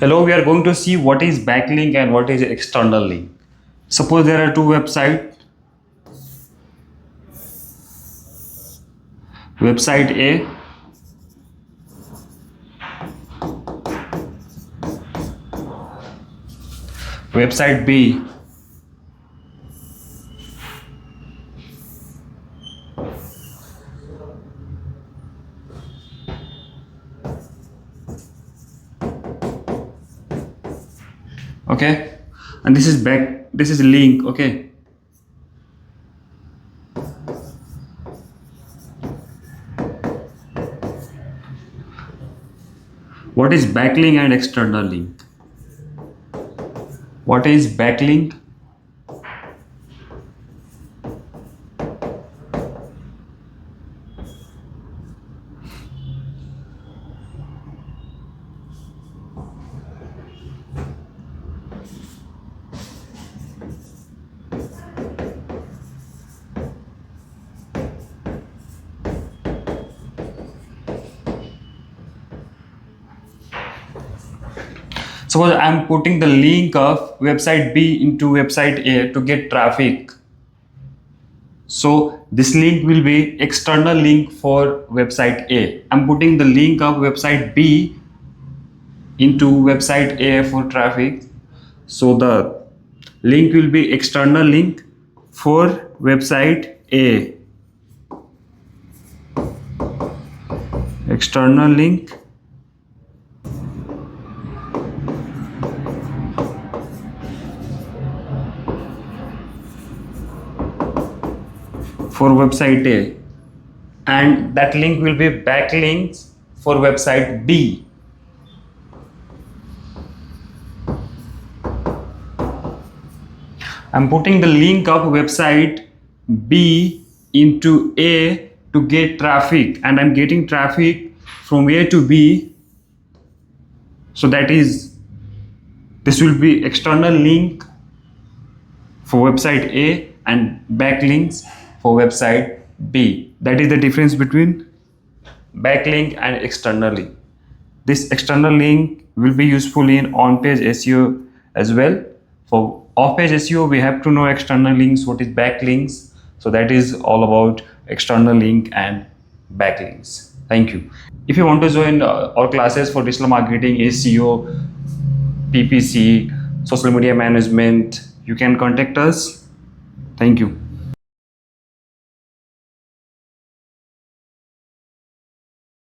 Hello, we are going to see what is backlink and what is external link. Suppose there are two websites. Website A, website B. Okay, and this is link. Okay, what is backlink and external link? What is backlink? Suppose I am putting the link of website B into website A to get traffic. So this link will be external link for website A. I'm putting the link of website B into website A for traffic. So the link will be external link for website A. External link for website A, and that link will be backlinks for website B. I'm putting the link of website B into A to get traffic, and I'm getting traffic from A to B. So this will be external link for website A and backlinks for website B. That is the difference between backlink and external link. This external link will be useful in on-page SEO as well. For off-page SEO, we have to know external links, what is backlinks. So that is all about external link and backlinks. Thank you. If you want to join our classes for digital marketing, SEO, PPC, social media management, you can contact us. Thank you.